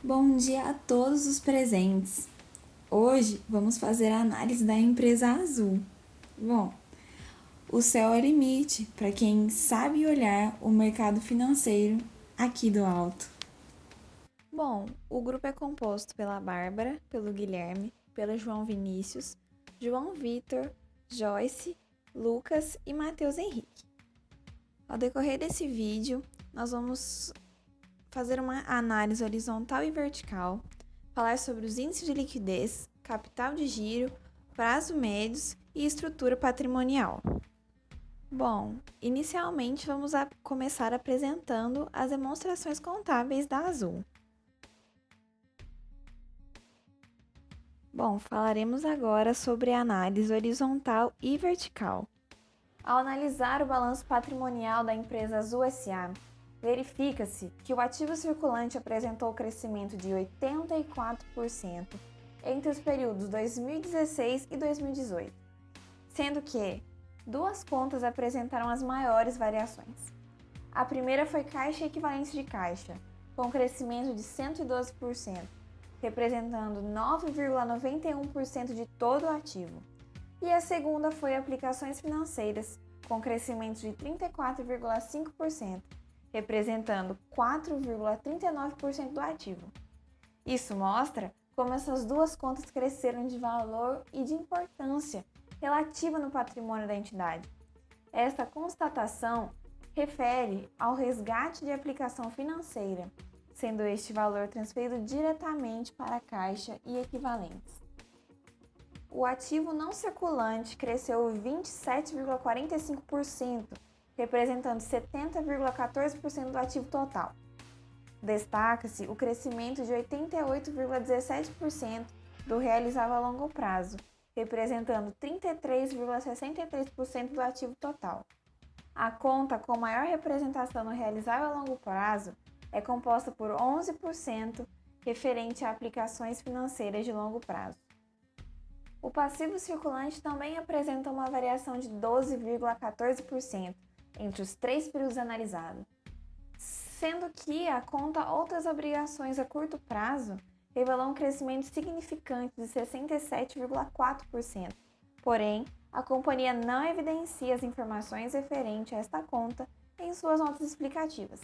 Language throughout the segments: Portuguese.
Bom dia a todos os presentes. Hoje vamos fazer a análise da empresa Azul. Bom, o céu é o limite para quem sabe olhar o mercado financeiro aqui do alto. Bom, o grupo é composto pela Bárbara, pelo Guilherme, pelo João Vinícius, João Vitor, Joyce, Lucas e Matheus Henrique. Ao decorrer desse vídeo, nós vamos fazer uma análise horizontal e vertical, falar sobre os índices de liquidez, capital de giro, prazo médios e estrutura patrimonial. Bom, inicialmente vamos começar apresentando as demonstrações contábeis da Azul. Bom, falaremos agora sobre a análise horizontal e vertical. Ao analisar o balanço patrimonial da empresa Azul S.A., verifica-se que o ativo circulante apresentou crescimento de 84% entre os períodos 2016 e 2018, sendo que duas contas apresentaram as maiores variações. A primeira foi caixa equivalente de caixa, com crescimento de 112%, representando 9,91% de todo o ativo. E a segunda foi aplicações financeiras, com crescimento de 34,5%, representando 4,39% do ativo. Isso mostra como essas duas contas cresceram de valor e de importância relativa no patrimônio da entidade. Esta constatação refere ao resgate de aplicação financeira, sendo este valor transferido diretamente para a caixa e equivalentes. O ativo não circulante cresceu 27,45%, representando 70,14% do ativo total. Destaca-se o crescimento de 88,17% do realizável a longo prazo, representando 33,63% do ativo total. A conta com maior representação no realizável a longo prazo é composta por 11%, referente a aplicações financeiras de longo prazo. O passivo circulante também apresenta uma variação de 12,14% entre os três períodos analisados, sendo que a conta outras obrigações a curto prazo revelou um crescimento significante de 67,4%. Porém, a companhia não evidencia as informações referentes a esta conta em suas notas explicativas.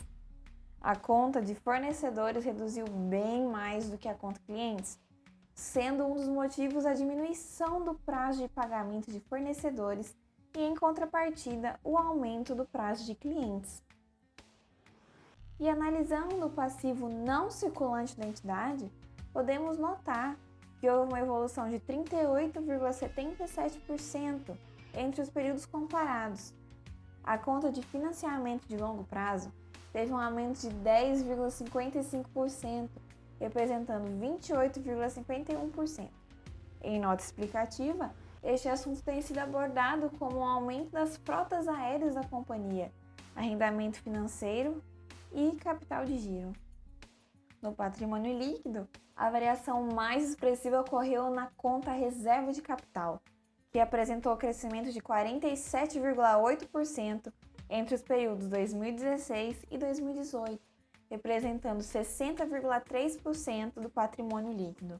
A conta de fornecedores reduziu bem mais do que a conta clientes, sendo um dos motivos a diminuição do prazo de pagamento de fornecedores e, em contrapartida, o aumento do prazo de clientes. E analisando o passivo não circulante da entidade, podemos notar que houve uma evolução de 38,77% entre os períodos comparados. A conta de financiamento de longo prazo teve um aumento de 10,55%, representando 28,51%. Em nota explicativa, este assunto tem sido abordado como o aumento das frotas aéreas da companhia, arrendamento financeiro e capital de giro. No patrimônio líquido, a variação mais expressiva ocorreu na conta reserva de capital, que apresentou crescimento de 47,8% entre os períodos 2016 e 2018, representando 60,3% do patrimônio líquido.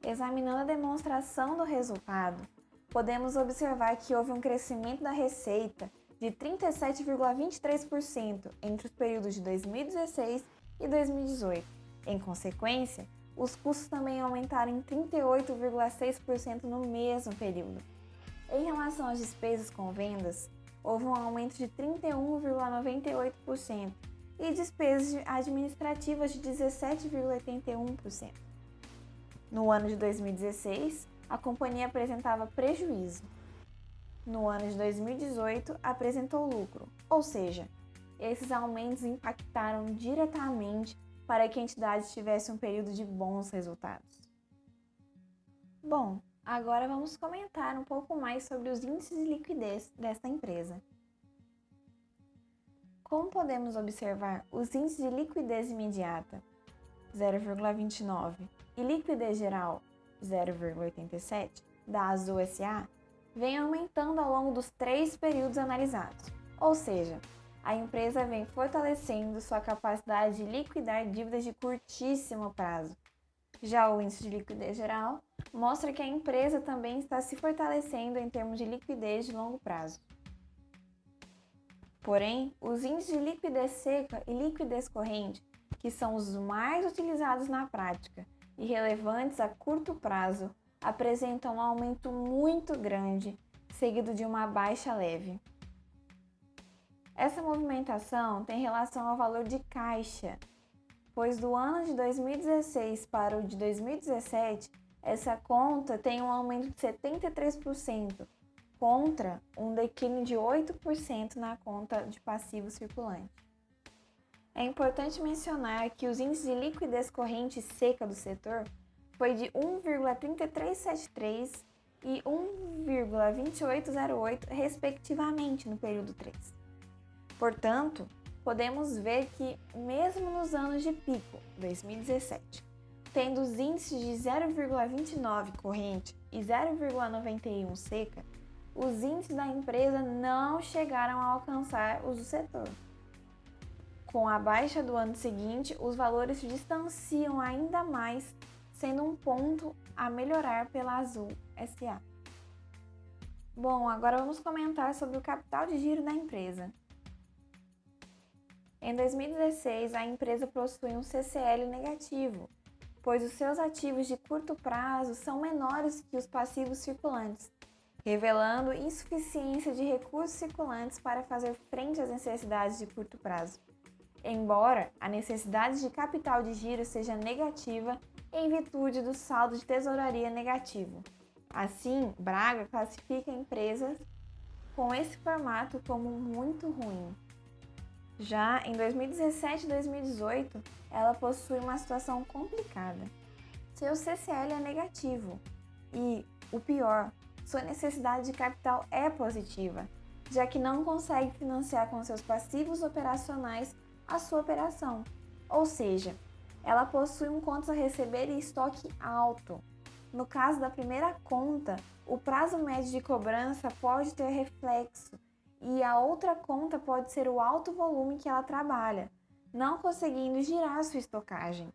Examinando a demonstração do resultado, podemos observar que houve um crescimento da receita de 37,23% entre os períodos de 2016 e 2018. Em consequência, os custos também aumentaram em 38,6% no mesmo período. Em relação às despesas com vendas, houve um aumento de 31,98% e despesas administrativas de 17,81%. No ano de 2016, a companhia apresentava prejuízo. No ano de 2018, apresentou lucro, ou seja, esses aumentos impactaram diretamente para que a entidade tivesse um período de bons resultados. Bom, agora vamos comentar um pouco mais sobre os índices de liquidez desta empresa. Como podemos observar, os índices de liquidez imediata, 0,29, e liquidez geral, 0,87, da Azul S.A., vem aumentando ao longo dos três períodos analisados, ou seja, a empresa vem fortalecendo sua capacidade de liquidar dívidas de curtíssimo prazo. Já o índice de liquidez geral mostra que a empresa também está se fortalecendo em termos de liquidez de longo prazo. Porém, os índices de liquidez seca e liquidez corrente, que são os mais utilizados na prática e relevantes a curto prazo, apresentam um aumento muito grande, seguido de uma baixa leve. Essa movimentação tem relação ao valor de caixa, pois do ano de 2016 para o de 2017, essa conta tem um aumento de 73%, contra um declínio de 8% na conta de passivo circulante. É importante mencionar que os índices de liquidez corrente seca do setor foi de 1,3373 e 1,2808, respectivamente, no período 3. Portanto, podemos ver que, mesmo nos anos de pico, 2017, tendo os índices de 0,29 corrente e 0,91 seca, os índices da empresa não chegaram a alcançar os do setor. Com a baixa do ano seguinte, os valores se distanciam ainda mais, sendo um ponto a melhorar pela Azul SA. Bom, agora vamos comentar sobre o capital de giro da empresa. Em 2016, a empresa possui um CCL negativo, pois os seus ativos de curto prazo são menores que os passivos circulantes, revelando insuficiência de recursos circulantes para fazer frente às necessidades de curto prazo. Embora a necessidade de capital de giro seja negativa em virtude do saldo de tesouraria negativo. Assim, Braga classifica empresas com esse formato como muito ruim. Já em 2017 e 2018, ela possui uma situação complicada. Seu CCL é negativo e, o pior, sua necessidade de capital é positiva, já que não consegue financiar com seus passivos operacionais a sua operação. Ou seja, ela possui um contas a receber e estoque alto. No caso da primeira conta, o prazo médio de cobrança pode ter reflexo e a outra conta pode ser o alto volume que ela trabalha, não conseguindo girar sua estocagem.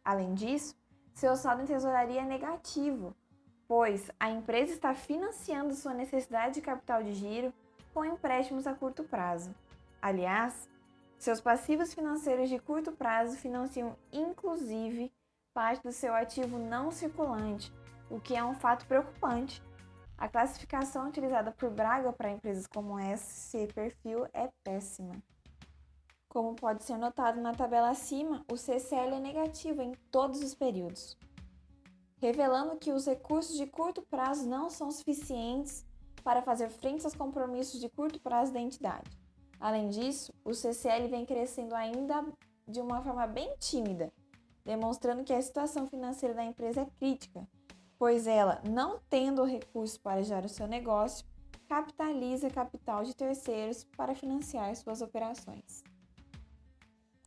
Além disso, seu saldo em tesouraria é negativo, pois a empresa está financiando sua necessidade de capital de giro com empréstimos a curto prazo. Aliás, seus passivos financeiros de curto prazo financiam inclusive parte do seu ativo não circulante, o que é um fato preocupante. A classificação utilizada por Braga para empresas como esse perfil é péssima. Como pode ser notado na tabela acima, o CCL é negativo em todos os períodos, revelando que os recursos de curto prazo não são suficientes para fazer frente aos compromissos de curto prazo da entidade. Além disso, o CCL vem crescendo ainda de uma forma bem tímida, demonstrando que a situação financeira da empresa é crítica, pois ela, não tendo recursos para gerar o seu negócio, capitaliza capital de terceiros para financiar suas operações.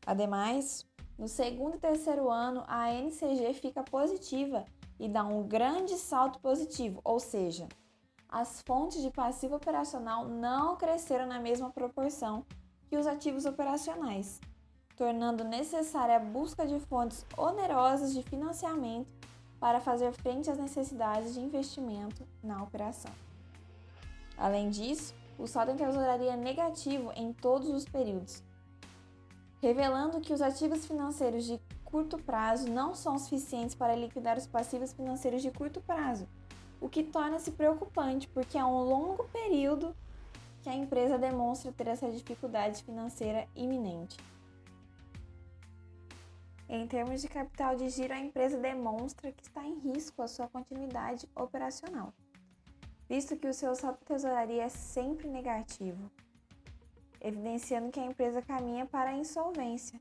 Ademais, no segundo e terceiro ano, a NCG fica positiva e dá um grande salto positivo, ou seja, as fontes de passivo operacional não cresceram na mesma proporção que os ativos operacionais, tornando necessária a busca de fontes onerosas de financiamento para fazer frente às necessidades de investimento na operação. Além disso, o saldo em tesouraria é negativo em todos os períodos, revelando que os ativos financeiros de curto prazo não são suficientes para liquidar os passivos financeiros de curto prazo, o que torna-se preocupante porque é um longo período que a empresa demonstra ter essa dificuldade financeira iminente. Em termos de capital de giro, a empresa demonstra que está em risco a sua continuidade operacional, visto que o seu saldo de tesouraria é sempre negativo, evidenciando que a empresa caminha para a insolvência.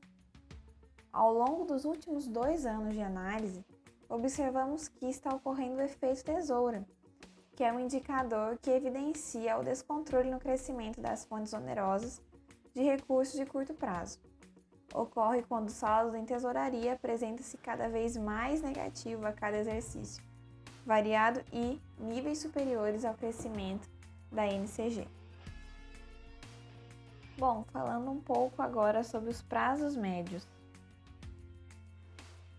Ao longo dos últimos 2 anos de análise, observamos que está ocorrendo o efeito tesoura, que é um indicador que evidencia o descontrole no crescimento das fontes onerosas de recursos de curto prazo. Ocorre quando o saldo em tesouraria apresenta-se cada vez mais negativo a cada exercício, variado e níveis superiores ao crescimento da NCG. Bom, falando um pouco agora sobre os prazos médios.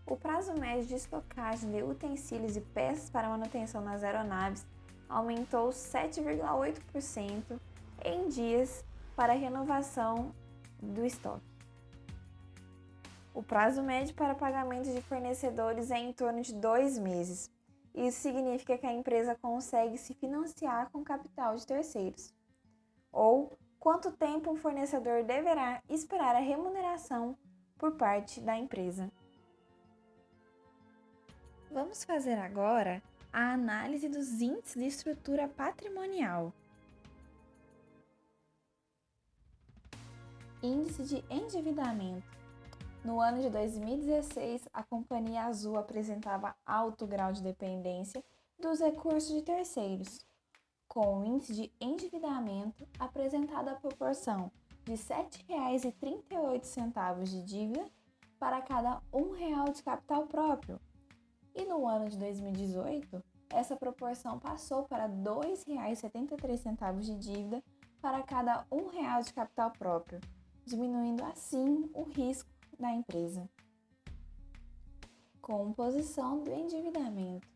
O prazo médio de estocagem de utensílios e peças para manutenção nas aeronaves aumentou 7,8% em dias para a renovação do estoque. O prazo médio para pagamento de fornecedores é em torno de 2 meses. Isso significa que a empresa consegue se financiar com capital de terceiros. Ou quanto tempo um fornecedor deverá esperar a remuneração por parte da empresa. Vamos fazer agora a análise dos índices de estrutura patrimonial. Índice de endividamento. No ano de 2016, a Companhia Azul apresentava alto grau de dependência dos recursos de terceiros, com o índice de endividamento apresentado à proporção de R$ 7,38 de dívida para cada R$ 1 de capital próprio. E no ano de 2018, essa proporção passou para R$ 2,73 de dívida para cada R$ 1 de capital próprio, diminuindo assim o risco da empresa. Composição do endividamento.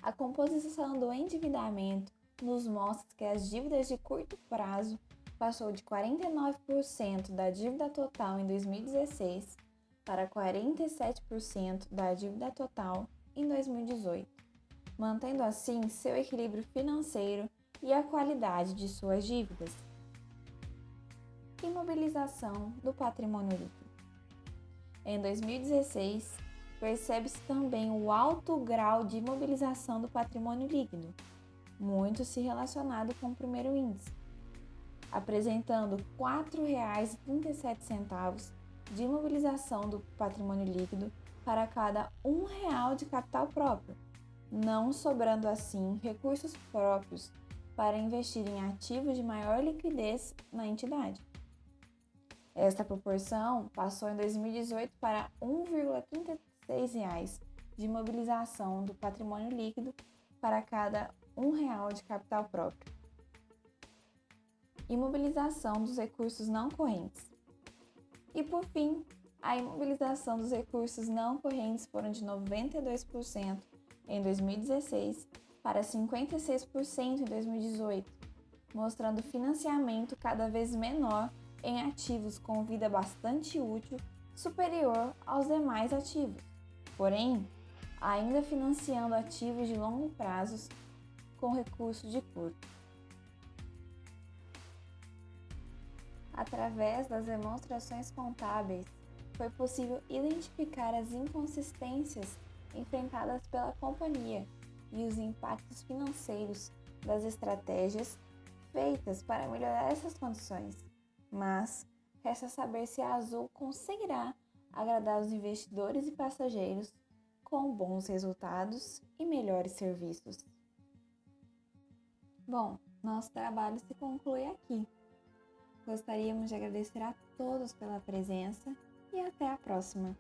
A composição do endividamento nos mostra que as dívidas de curto prazo passou de 49% da dívida total em 2016 para 47% da dívida total em 2018, mantendo assim seu equilíbrio financeiro e a qualidade de suas dívidas. Imobilização do patrimônio líquido. Em 2016, percebe-se também o alto grau de imobilização do patrimônio líquido, muito se relacionado com o primeiro índice, apresentando R$ 4,37 de imobilização do patrimônio líquido para cada R$ 1 de capital próprio, não sobrando assim recursos próprios para investir em ativos de maior liquidez na entidade. Esta proporção passou em 2018 para R$ 1,36 de imobilização do patrimônio líquido para cada R$ 1 de capital próprio. Imobilização dos recursos não correntes. E por fim, a imobilização dos recursos não correntes foram de 92% em 2016 para 56% em 2018, mostrando financiamento cada vez menor em ativos com vida bastante útil superior aos demais ativos, porém, ainda financiando ativos de longo prazo com recursos de curto. Através das demonstrações contábeis, foi possível identificar as inconsistências enfrentadas pela companhia e os impactos financeiros das estratégias feitas para melhorar essas condições. Mas resta saber se a Azul conseguirá agradar os investidores e passageiros com bons resultados e melhores serviços. Bom, nosso trabalho se conclui aqui. Gostaríamos de agradecer a todos pela presença e até a próxima!